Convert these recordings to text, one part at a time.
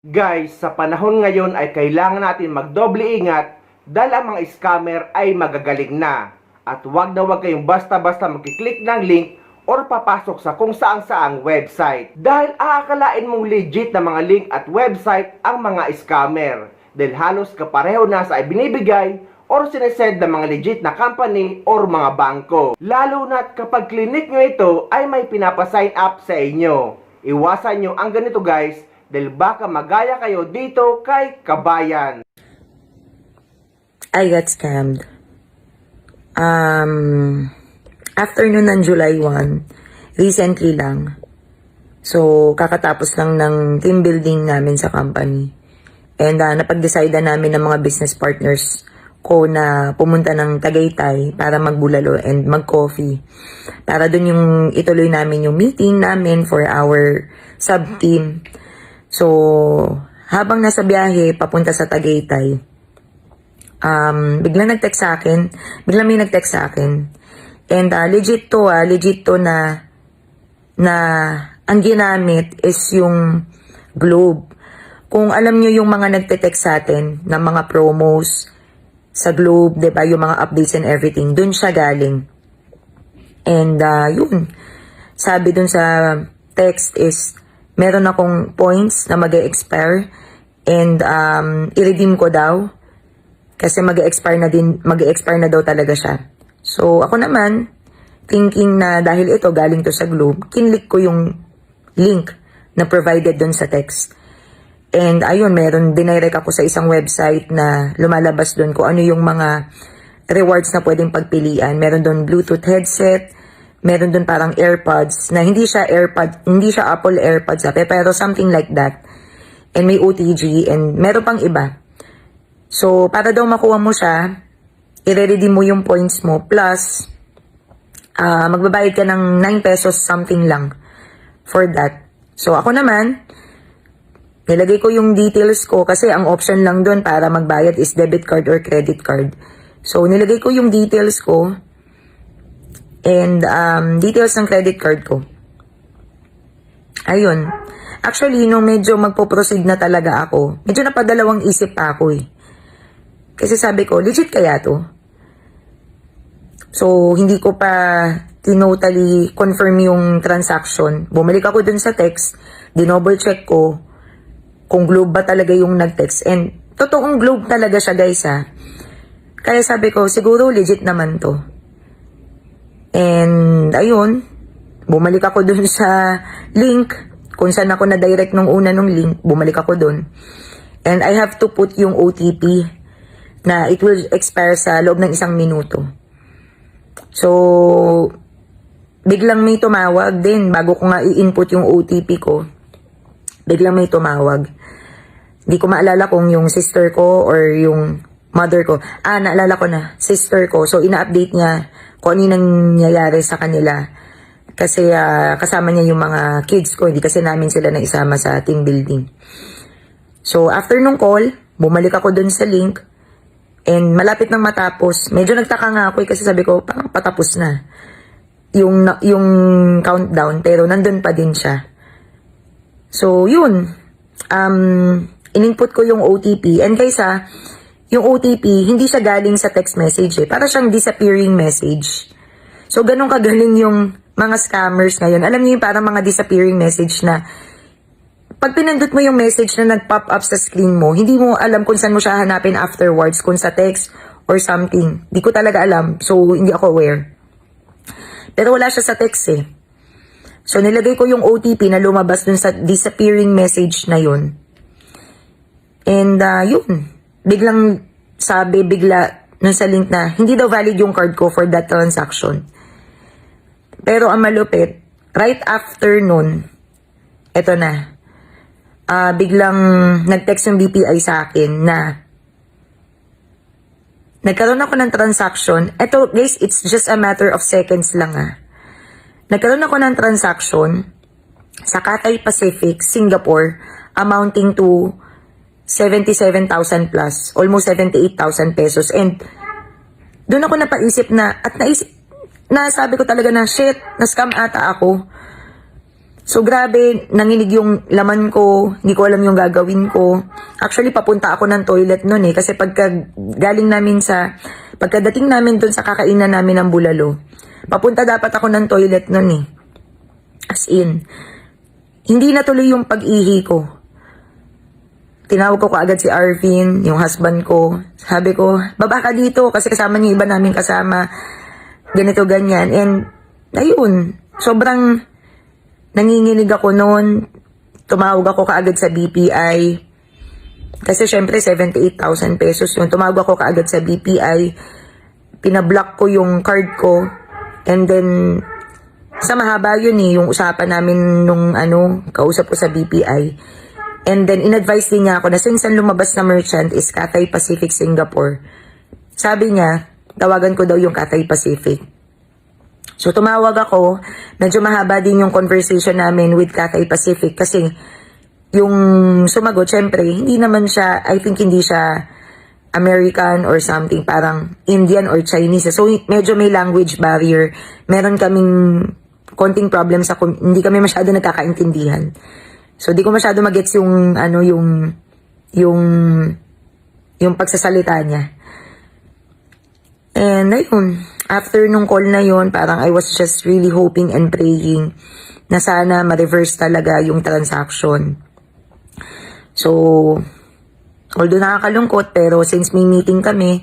Guys, sa panahon ngayon ay kailangan natin magdoble ingat dahil ang mga scammer ay magagaling na. At wag na wag kayong basta-basta magkiklik ng link or papasok sa kung saan-saang website. Dahil aakalain mong legit na mga link at website ang mga scammer. Dahil halos kapareho na sa ibinibigay or sinesend ng mga legit na company or mga bangko. Lalo na kapag clinic nyo ito ay may pinapasign up sa inyo. Iwasan nyo ang ganito guys, dahil baka magaya kayo dito kay Kabayan. I got scammed. Afternoon ng July 1, recently lang. So, kakatapos lang ng team building namin sa company. And napag-decide namin ng mga business partners ko na pumunta ng Tagaytay para magbulalo and mag-coffee. Para dun yung ituloy namin yung meeting namin for our sub-team. So, habang nasa biyahe, papunta sa Tagaytay, biglang nag-text sa akin. Biglang may nag-text sa akin. And legit to na ang ginamit is yung Globe. Kung alam nyo yung mga nagte-text sa atin na mga promos sa Globe, diba, yung mga updates and everything, dun siya galing. And yun, sabi dun sa text is, meron akong points na mag-e-expire and i-redeem ko daw kasi mag-e-expire na daw talaga siya. So ako naman, thinking na dahil ito galing to sa Globe, kinlik ko yung link na provided dun sa text. And ayun, dinirect ako sa isang website na lumalabas dun kung ano yung mga rewards na pwedeng pagpilian. Meron dun Bluetooth headset, meron dun parang AirPods na hindi siya Apple AirPods pero something like that. And may OTG and meron pang iba. So, para daw makuha mo siya, i-redeem mo yung points mo plus magbabayad ka ng 9 pesos something lang for that. So, ako naman, nilagay ko yung details ko kasi ang option lang dun para magbayad is debit card or credit card. So, nilagay ko yung details ko and details ng credit card ko. Ayun. Actually, nung medyo magpo-proceed na talaga ako, medyo napadalawang isip pa ako eh. Kasi sabi ko, legit kaya to? So, hindi ko pa tinotally confirm yung transaction. Bumalik ako dun sa text, dinouble check ko kung Globe ba talaga yung nag-text. And totoong Globe talaga siya guys ha. Kaya sabi ko, siguro legit naman to. And ayun, bumalik ako dun sa link, kung saan ako na-direct nung una nung link, bumalik ako dun. And I have to put yung OTP na it will expire sa loob ng 1 minuto. So, biglang may tumawag din, bago ko nga i-input yung OTP ko, biglang may tumawag. Hindi ko maalala kung yung sister ko or yung mother ko. Naalala ko na, sister ko. So, ina-update niya kung ano yung nangyayari sa kanila. Kasi kasama niya yung mga kids ko. Hindi kasi namin sila na isama sa team building. So, after nung call, bumalik ako dun sa link. And malapit nang matapos. Medyo nagtaka nga ako kasi sabi ko, parang patapos na. Yung countdown. Pero nandun pa din siya. So, yun. In-input ko yung OTP. And guys yung OTP, hindi siya galing sa text message eh. Para siyang disappearing message. So, ganun kagaling yung mga scammers ngayon. Alam niyo yung parang mga disappearing message na pag pinindot mo yung message na nag-pop up sa screen mo, hindi mo alam kung saan mo siya hanapin afterwards, kung sa text or something. Di ko talaga alam. So, hindi ako aware. Pero wala siya sa text eh. So, nilagay ko yung OTP na lumabas dun sa disappearing message na yun. And, yun. Biglang nun sa link na hindi daw valid yung card ko for that transaction. Pero ang malupit, right after nun, eto na, biglang nag-text yung BPI sa akin na nagkaroon ako ng transaction. Eto guys, it's just a matter of seconds lang Nagkaroon ako ng transaction sa Cathay Pacific, Singapore, amounting to 77,000 plus, almost 78,000 pesos. And doon ako napaisip na, at nasabi ko talaga na, shit, na-scam ata ako. So grabe, nanginig yung laman ko, hindi ko alam yung gagawin ko. Actually, papunta ako ng toilet nun eh, kasi pagkadating namin dun sa kakainan namin ng bulalo, papunta dapat ako ng toilet nun eh. As in, hindi natuloy yung pag-ihi ko. Tinawag ko kaagad si Arvin, yung husband ko. Sabi ko, baba ka dito kasi kasama niyo iba namin kasama. Ganito, ganyan. And, ayun, sobrang nanginginig ako noon. Tumawag ako kaagad sa BPI. Kasi syempre, 78,000 pesos yun. Tumawag ako kaagad sa BPI. Pinablock ko yung card ko. And then, sa mahaba yun eh, yung usapan namin nung kausap ko sa BPI. And then, in-advise din niya ako na since ang lumabas na merchant is Cathay Pacific Singapore. Sabi niya, tawagan ko daw yung Cathay Pacific. So, tumawag ako. Medyo mahaba din yung conversation namin with Cathay Pacific kasi yung sumagot, syempre, hindi naman siya, I think hindi siya American or something, parang Indian or Chinese. So, medyo may language barrier. Meron kaming konting problem sa, hindi kami masyado nagkakaintindihan. So, di ko masyado magets yung, yung pagsasalita niya. And, ayun, after nung call na yun, parang I was just really hoping and praying na sana ma-reverse talaga yung transaction. So, although nakakalungkot, pero since may meeting kami,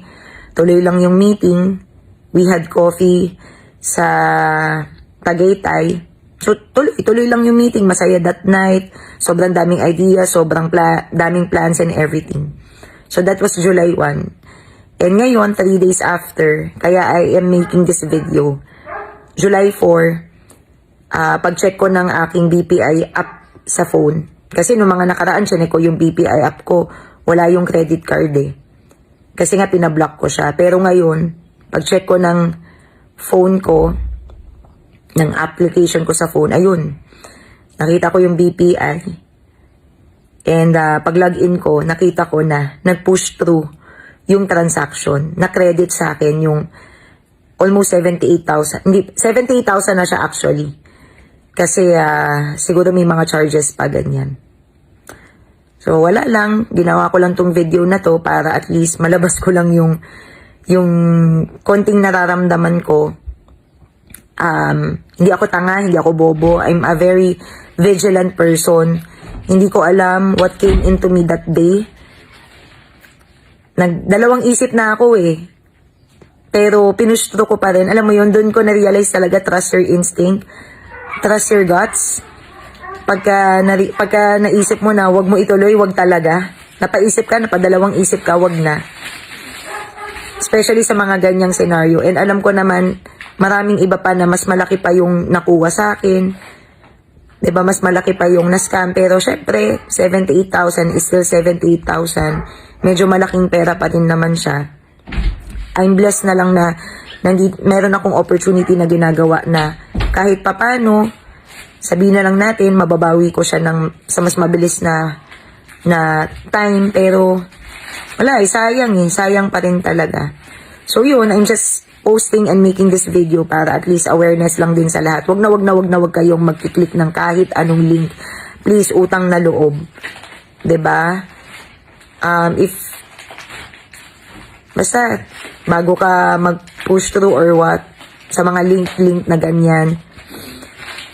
tuloy lang yung meeting. We had coffee sa Tagaytay. So, tuloy lang yung meeting. Masaya that night. Sobrang daming ideas, sobrang daming plans and everything. So, that was July 1. And ngayon, 3 days after, kaya I am making this video. July 4, pag-check ko ng aking BPI app sa phone. Kasi nung mga nakaraan, siya ko yung BPI app ko, wala yung credit card eh. Kasi nga, pinablock ko siya. Pero ngayon, pag-check ko ng phone ko, ng application ko sa phone, ayun, nakita ko yung BPI. And pag-login ko, nakita ko na nag-push through yung transaction. Na-credit sa akin yung almost 78,000. Hindi, 78,000 na siya actually. Kasi siguro may mga charges pa ganyan. So wala lang, ginawa ko lang tong video na to para at least malabas ko lang yung konting nararamdaman ko. Hindi ako tanga, hindi ako bobo. I'm a very vigilant person. Hindi ko alam what came into me that day. Dalawang isip na ako eh. Pero pinustro ko pa rin. Alam mo yun, doon ko na-realize talaga, trust your instinct. Trust your guts. Pagka naisip mo na wag mo ituloy, wag talaga. Napaisip ka, napadalawang isip ka, wag na. Especially sa mga ganyang scenario. And alam ko naman, maraming iba pa na mas malaki pa yung nakuha sa akin. 'Di ba? Mas malaki pa yung na-scam. Pero syempre, 78,000 is still 78,000. Medyo malaking pera pa din naman siya. I'm blessed na lang na meron akong opportunity na ginagawa na kahit papano, sabihin na lang natin, mababawi ko siya sa mas mabilis na time. Pero wala eh, sayang pa rin talaga. So yun, I'm just posting and making this video para at least awareness lang din sa lahat. Wag na wag kayong magkiklik ng kahit anong link. Please, utang na loob. 'Di ba? Basta bago ka mag-push through or what sa mga link na ganyan,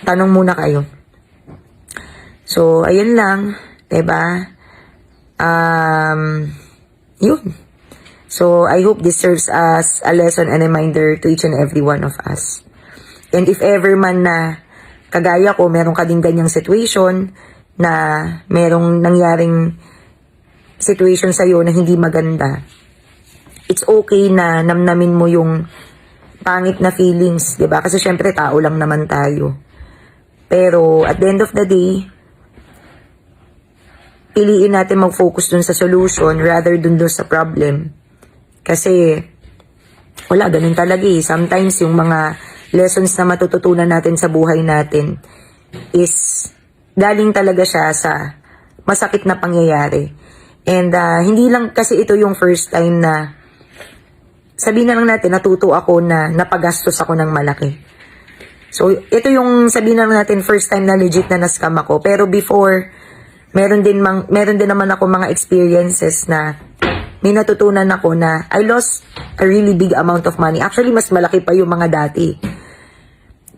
tanong muna kayo. So, ayun lang, 'di ba? Yun. So, I hope this serves as a lesson and a reminder to each and every one of us. And if ever man na kagaya ko, meron ka din ganyang situation na merong nangyaring situation sa'yo na hindi maganda, it's okay na namnamin mo yung pangit na feelings, 'di ba? Kasi syempre tao lang naman tayo. Pero at the end of the day, piliin natin mag-focus dun sa solution rather dun sa problem. Kasi, wala, ganun talaga eh. Sometimes, yung mga lessons na matututunan natin sa buhay natin is galing talaga siya sa masakit na pangyayari. And, hindi lang kasi ito yung first time na sabihin na lang natin, natuto ako na napagastos ako ng malaki. So, ito yung sabihin na natin first time na legit na na-scam ako. Pero before, meron din naman ako mga experiences na may natutunan ako na I lost a really big amount of money. Actually, mas malaki pa yung mga dati.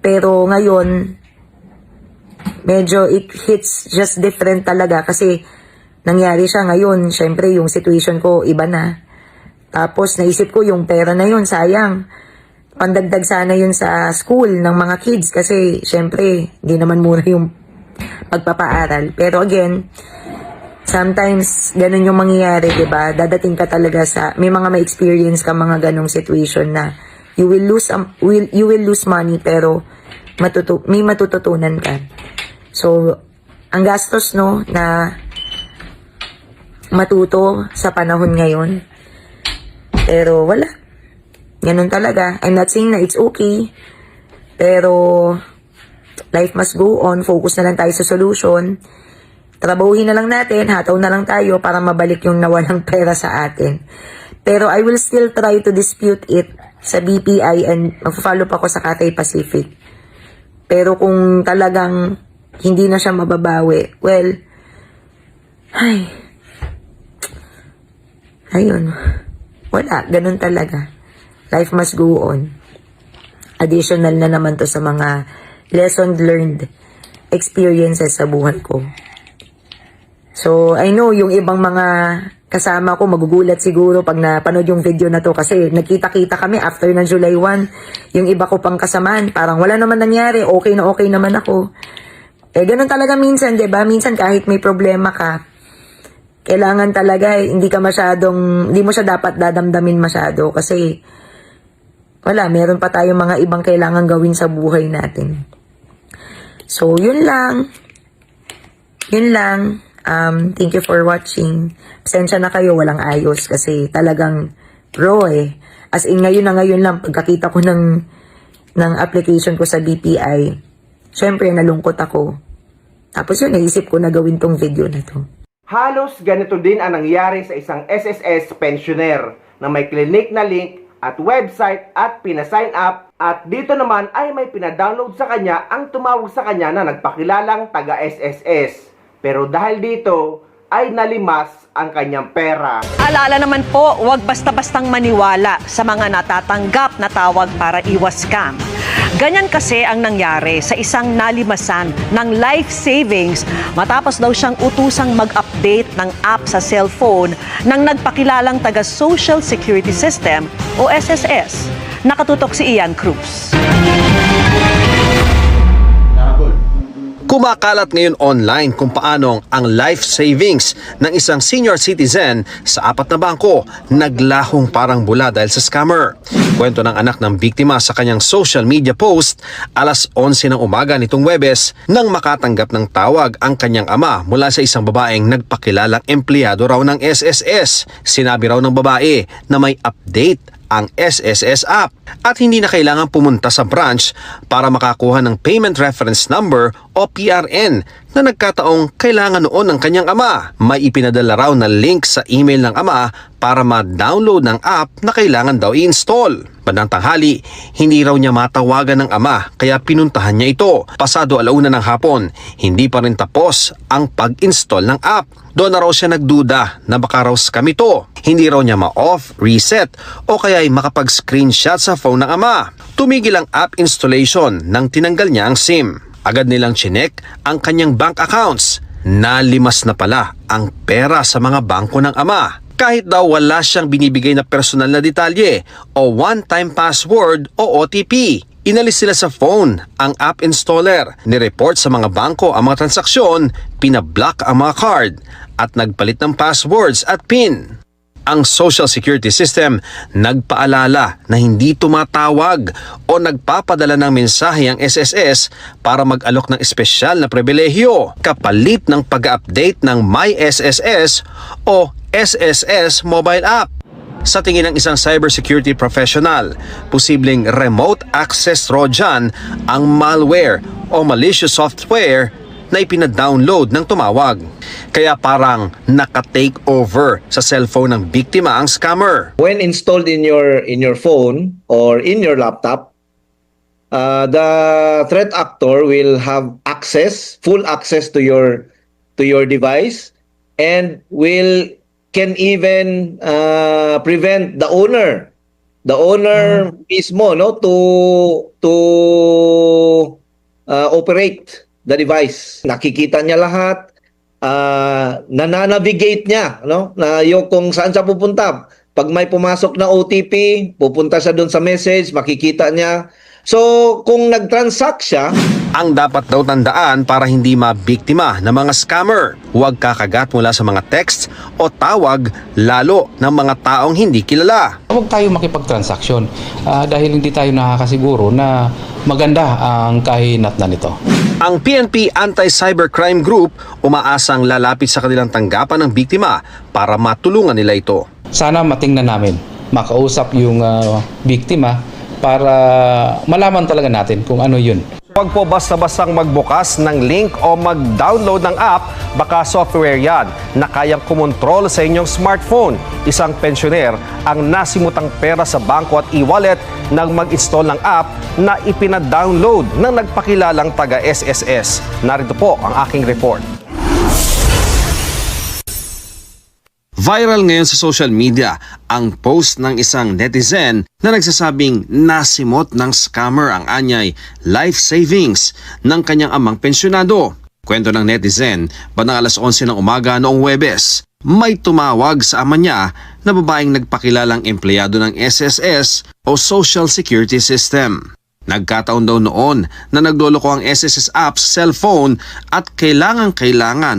Pero ngayon, medyo it hits just different talaga kasi nangyari siya ngayon. Syempre, yung situation ko iba na. Tapos, naisip ko yung pera na yun, sayang. Pandagdag sana yun sa school ng mga kids kasi syempre, hindi naman mura yung pagpapaaral. Pero again, sometimes ganun yung mangyayari, 'di ba? Dadating ka talaga sa may mga may experience ka mga ganung situation na you will lose money pero may matututunan ka. So, ang gastos no na matuto sa panahon ngayon. Pero wala. Ganun talaga. I'm not saying na it's okay. Pero, life must go on. Focus na lang tayo sa solution. Trabahuhin na lang natin. Hataw na lang tayo para mabalik yung nawalang pera sa atin. Pero, I will still try to dispute it sa BPI and mag-follow pa ako sa Cathay Pacific. Pero, kung talagang hindi na siya mababawi, well, ayun. Wala. Ganun talaga. Life must go on. Additional na naman to sa mga lesson learned experiences sa buhay ko. So, I know yung ibang mga kasama ko magugulat siguro pag napanood yung video na to kasi nagkita-kita kami after ng July 1. Yung iba ko pang kasamaan, parang wala naman nangyari, okay naman ako. Ganun talaga minsan, 'di ba? Minsan kahit may problema ka, kailangan talaga hindi mo siya dapat dadamdamin masyado kasi wala, meron pa tayong mga ibang kailangan gawin sa buhay natin. So, yun lang. Thank you for watching. Pasensya na kayo, walang ayos kasi talagang raw As in, ngayon lang, pagkakita ko ng application ko sa BPI, syempre, nalungkot ako. Tapos yun, naisip ko na gawin tong video na to. Halos ganito din ang nangyari sa isang SSS pensioner na may clinic na link at website at pina-sign up at dito naman ay may pina-download sa kanya ang tumawag sa kanya na nagpakilalang taga SSS. Pero dahil dito ay nalimas ang kanyang pera. Alala naman po, huwag basta-bastang maniwala sa mga natatanggap na tawag para iwas scam. Ganyan kasi ang nangyari sa isang nalimasan ng life savings matapos daw siyang utusang mag-update ng app sa cellphone ng nagpakilalang taga Social Security System o SSS. Nakatutok si Ian Cruz. Kumakalat ngayon online kung paano ang life savings ng isang senior citizen sa 4 na bangko naglahong parang bula dahil sa scammer. Kwento ng anak ng biktima sa kanyang social media post, alas 11 ng umaga nitong Huwebes nang makatanggap ng tawag ang kanyang ama mula sa isang babaeng nagpakilalang empleyado raw ng SSS. Sinabi raw ng babae na may update ang SSS app at hindi na kailangan pumunta sa branch para makakuha ng Payment Reference Number o PRN na nagkataong kailangan noon ng kanyang ama. May ipinadala raw na link sa email ng ama para ma-download ng app na kailangan daw i-install. Bandang tanghali, hindi raw niya matawagan ng ama kaya pinuntahan niya ito. Pasado 1:00 ng hapon, hindi pa rin tapos ang pag-install ng app. Doon na raw siya nagduda na baka raw scam ito. Hindi raw niya ma-off, reset o kaya ay makapag-screenshot sa phone ng ama. Tumigil ang app installation nang tinanggal niya ang SIM. Agad nilang chinek ang kanyang bank accounts. Nalimas na pala ang pera sa mga bangko ng ama. Kahit daw wala siyang binibigay na personal na detalye o one-time password o OTP. Inalis sila sa phone ang app installer, nireport sa mga bangko ang mga transaksyon, pinablock ang mga card at nagpalit ng passwords at PIN. Ang Social Security System nagpaalala na hindi tumatawag o nagpapadala ng mensahe ang SSS para mag-alok ng espesyal na pribilehyo kapalit ng pag-update ng My SSS o SSS mobile app. Sa tingin ng isang cybersecurity professional, posibleng remote access Trojan ang malware o malicious software na ipina-download ng tumawag. Kaya parang naka-take over sa cellphone ng biktima ang scammer. When installed in your phone or in your laptop, the threat actor will have access, full access to your device, and can even prevent the owner mismo, no, to operate the device. Nakikita niya lahat, nananavigate niya, no, na yung kung saan siya pupunta. Pag may pumasok na OTP, pupunta siya doon sa message, makikita niya. So, kung nag-transact siya, Ang dapat daw tandaan para hindi mabiktima ng mga scammer. Huwag kakagat mula sa mga text o tawag, lalo ng mga taong hindi kilala. Huwag tayo makipagtransaksyon dahil hindi tayo nakakasiguro na maganda ang kahinatnan nito. Ang PNP Anti-Cybercrime Group umaasang lalapit sa kanilang tanggapan ng biktima para matulungan nila ito. Sana matingnan namin, makausap yung biktima para malaman talaga natin kung ano yun. Huwag po basta-bastang magbukas ng link o mag-download ng app, baka software yan na kayang kumontrol sa inyong smartphone. Isang pensyoner ang nasimutang pera sa bangko at e-wallet nang mag-install ng app na ipina-download ng nagpakilalang taga-SSS. Narito po ang aking report. Viral ngayon sa social media ang post ng isang netizen na nagsasabing nasimot ng scammer ang anyay life savings ng kanyang amang pensyonado. Kwento ng netizen, bandang alas 11 ng umaga noong Huwebes, may tumawag sa ama niya na babaeng nagpakilalang empleyado ng SSS o Social Security System. Nagkataon daw noon na nagloloko ang SSS app sa cellphone at kailangan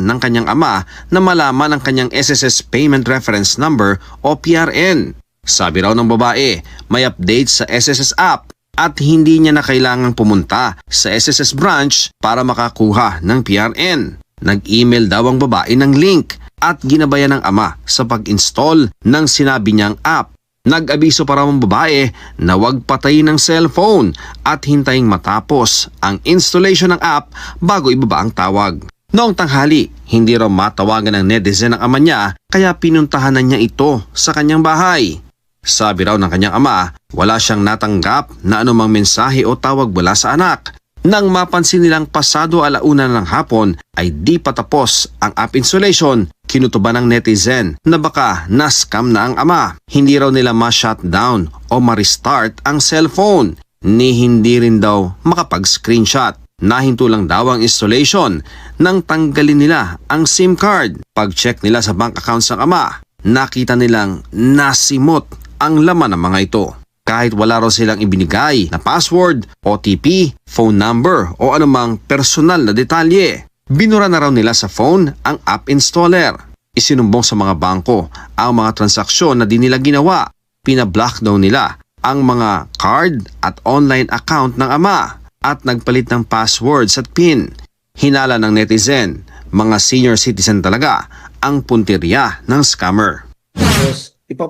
ng kanyang ama na malaman ang kanyang SSS Payment Reference Number o PRN. Sabi raw ng babae, may update sa SSS app at hindi niya na kailangang pumunta sa SSS branch para makakuha ng PRN. Nag-email daw ang babae ng link at ginabayan ng ama sa pag-install ng sinabi niyang app. Nag-abiso pa raw ang babae na huwag patayin ng cellphone at hintayin matapos ang installation ng app bago ibaba ang tawag. Noong tanghali, hindi raw matawagan ng netizen ang ama niya kaya pinuntahan na niya ito sa kanyang bahay. Sabi raw ng kanyang ama, wala siyang natanggap na anumang mensahe o tawag mula sa anak. Nang mapansin nilang pasado alauna ng hapon ay di pa tapos ang app installation, kinutuban ng netizen na baka na-scam na ang ama. Hindi raw nila ma-shutdown o ma-restart ang cellphone, ni hindi rin daw makapag-screenshot. Nahinto lang daw ang installation nang tanggalin nila ang SIM card. Pag-check nila sa bank accounts ng ama, nakita nilang nasimot ang laman ng mga ito. Kahit wala raw silang ibinigay na password, OTP, phone number o anumang personal na detalye. Binura na raw nila sa phone ang app installer. Isinumbong sa mga bangko ang mga transaksyon na di nila ginawa. Pinablock daw nila ang mga card at online account ng ama at nagpalit ng passwords at PIN. Hinala ng netizen, mga senior citizen talaga ang puntirya ng scammer.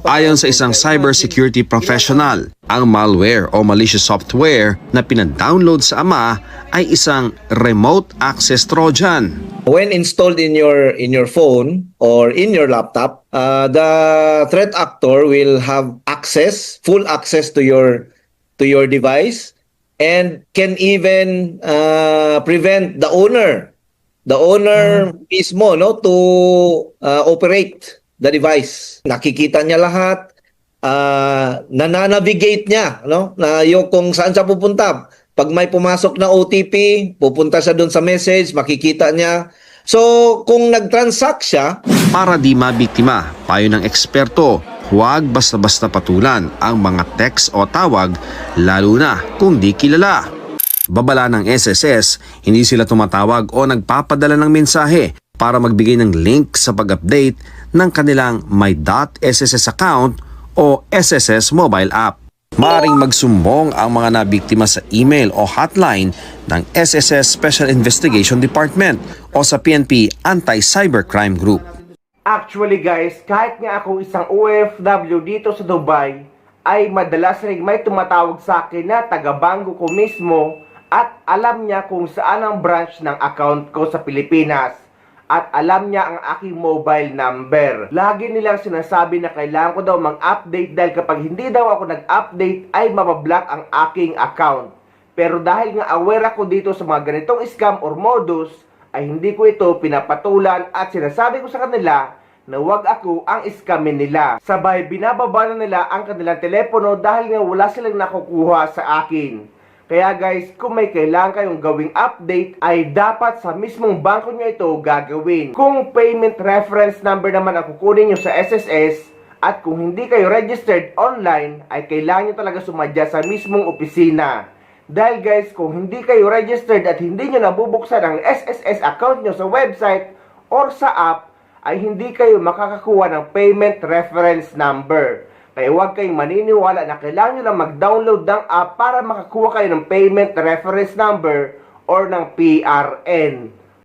Ayon sa isang cybersecurity professional, ang malware o malicious software na pinadownload sa ama ay isang remote access trojan. when installed in your phone or in your laptop, the threat actor will have access, full access to your device, and can even prevent the owner mismo, no, to operate the device. Nakikita niya lahat, nananavigate niya, no, na yung kung saan siya pupunta. Pag may pumasok na OTP, pupunta siya doon sa message, makikita niya. So, kung nag-transact siya, Para di mabiktima, payo ng eksperto, huwag basta-basta patulan ang mga text o tawag, lalo na kung di kilala. Babala ng SSS, hindi sila tumatawag o nagpapadala ng mensahe para magbigay ng link sa pag-update ng kanilang My .SSS account o SSS mobile app. Maaring magsumbong ang mga nabiktima sa email o hotline ng SSS Special Investigation Department o sa PNP Anti-Cybercrime Group. Actually guys, kahit nga ako isang OFW dito sa Dubai, ay madalas rin may tumatawag sa akin na taga-bangko ko mismo at alam niya kung saan ang branch ng account ko sa Pilipinas. At alam niya ang aking mobile number. Lagi nilang sinasabi na kailangan ko daw mag-update dahil kapag hindi daw ako nag-update ay mabablock ang aking account. Pero dahil nga aware ako dito sa mga ganitong scam or modus, ay hindi ko ito pinapatulan at sinasabi ko sa kanila na wag ako ang scamin nila. Sabay binababa na nila ang kanilang telepono dahil nga wala silang nakukuha sa akin. Kaya guys, kung may kailangan kayong gawing update, ay dapat sa mismong bangko nyo ito gagawin. Kung payment reference number naman ang kukunin nyo sa SSS, at kung hindi kayo registered online, ay kailangan nyo talaga sumadya sa mismong opisina. Dahil guys, kung hindi kayo registered at hindi nyo nabubuksan ang SSS account nyo sa website or sa app, ay hindi kayo makakakuha ng payment reference number. Kaya huwag kayong maniniwala na kailangan nyo lang mag-download ng app para makakuha kayo ng payment reference number or ng PRN.